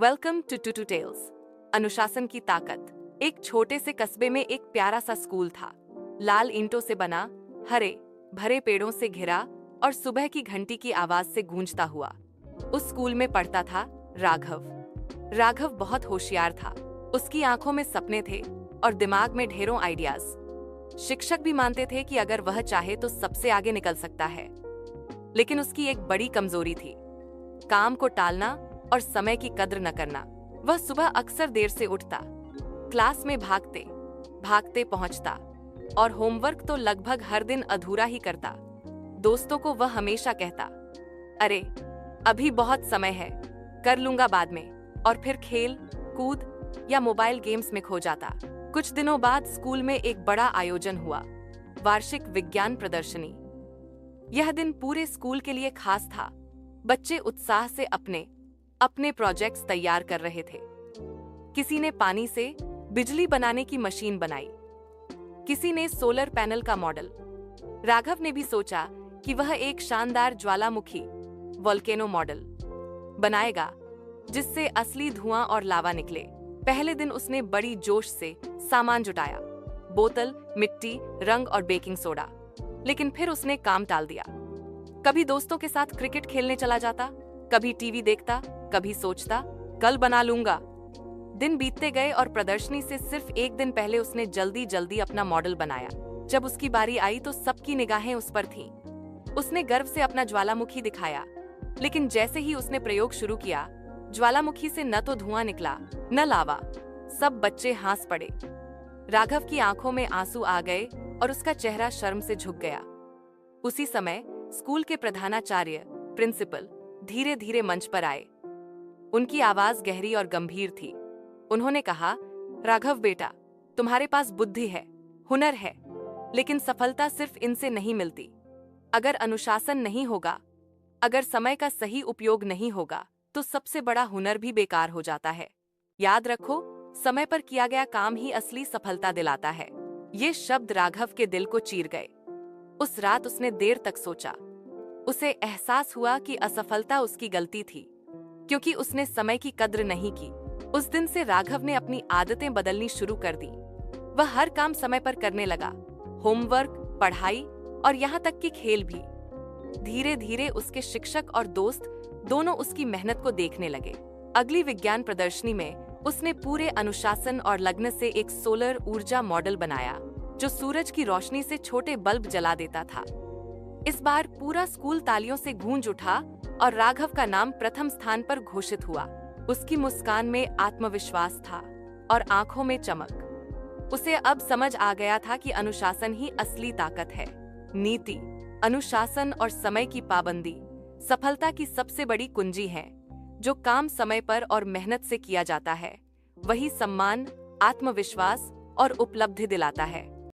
Welcome to two tails. अनुशासन की ताकत। एक छोटे से कस्बे में एक प्यारा सा स्कूल था। लाल ईंटों से बना, हरे भरे पेड़ों से घिरा और सुबह की घंटी की आवाज से गूंजता हुआ। उस स्कूल में पढ़ता था राघव। राघव बहुत होशियार था। उसकी आंखों में सपने थे और दिमाग में ढेरों आइडियाज। शिक्षक भी मानते थे कि अगर वह चाहे तो सबसे आगे निकल सकता है। लेकिन उसकी एक बड़ी कमजोरी थी, काम को टालना और समय की कद्र न करना। वह सुबह अक्सर देर से उठता, क्लास में भागते भागते पहुंचता और होमवर्क तो लगभग हर दिन अधूरा ही करता। दोस्तों को वह हमेशा कहता, अरे अभी बहुत समय है, कर लूंगा बाद में, और फिर खेल कूद या मोबाइल गेम्स में खो जाता। कुछ दिनों बाद स्कूल में एक बड़ा आयोजन हुआ, वार्षिक विज्ञान प्रदर्शनी। यह दिन पूरे स्कूल के लिए खास था। बच्चे उत्साह से अपने अपने प्रोजेक्ट्स तैयार कर रहे थे। किसी ने पानी से बिजली बनाने की मशीन बनाई, किसी ने सोलर पैनल का मॉडल। राघव ने भी सोचा कि वह एक शानदार ज्वालामुखी वोल्केनो मॉडल बनाएगा जिससे असली धुआं और लावा निकले। पहले दिन उसने बड़ी जोश से सामान जुटाया, बोतल, मिट्टी, रंग और बेकिंग सोडा। लेकिन फिर उसने काम टाल दिया। कभी दोस्तों के साथ क्रिकेट खेलने चला जाता, कभी टीवी देखता, कभी सोचता कल बना लूंगा। दिन बीतते गए और प्रदर्शनी से सिर्फ एक दिन पहले उसने जल्दी जल्दी अपना मॉडल बनाया। जब उसकी बारी आई तो सबकी निगाहें उस पर थीं। उसने गर्व से अपना ज्वालामुखी दिखाया, लेकिन जैसे ही उसने प्रयोग शुरू किया, ज्वालामुखी से न तो धुआं निकला न लावा। सब बच्चे हंस पड़े। राघव की आंखों में आंसू आ गए और उसका चेहरा शर्म से झुक गया। उसी समय स्कूल के प्रधानाचार्य, प्रिंसिपल, धीरे धीरे मंच पर आए। उनकी आवाज गहरी और गंभीर थी। उन्होंने कहा, राघव बेटा, तुम्हारे पास बुद्धि है, हुनर है, लेकिन सफलता सिर्फ इनसे नहीं मिलती। अगर अनुशासन नहीं होगा, अगर समय का सही उपयोग नहीं होगा, तो सबसे बड़ा हुनर भी बेकार हो जाता है। याद रखो, समय पर किया गया काम ही असली सफलता दिलाता है। ये शब्द राघव के दिल को चीर गए। उस रात उसने देर तक सोचा। उसे एहसास हुआ कि असफलता उसकी गलती थी, क्योंकि उसने समय की कद्र नहीं की। उस दिन से राघव ने अपनी आदतें बदलनी शुरू कर दी। वह हर काम समय पर करने लगा, होमवर्क, पढ़ाई और यहाँ तक कि खेल भी। धीरे धीरे उसके शिक्षक और दोस्त दोनों उसकी मेहनत को देखने लगे। अगली विज्ञान प्रदर्शनी में उसने पूरे अनुशासन और लगन से एक सोलर ऊर्जा मॉडल बनाया जो सूरज की रोशनी से छोटे बल्ब जला देता था। इस बार पूरा स्कूल तालियों से गूंज उठा और राघव का नाम प्रथम स्थान पर घोषित हुआ। उसकी मुस्कान में आत्मविश्वास था और आंखों में चमक। उसे अब समझ आ गया था कि अनुशासन ही असली ताकत है। नीति, अनुशासन और समय की पाबंदी सफलता की सबसे बड़ी कुंजी है। जो काम समय पर और मेहनत से किया जाता है, वही सम्मान, आत्मविश्वास और उपलब्धि दिलाता है।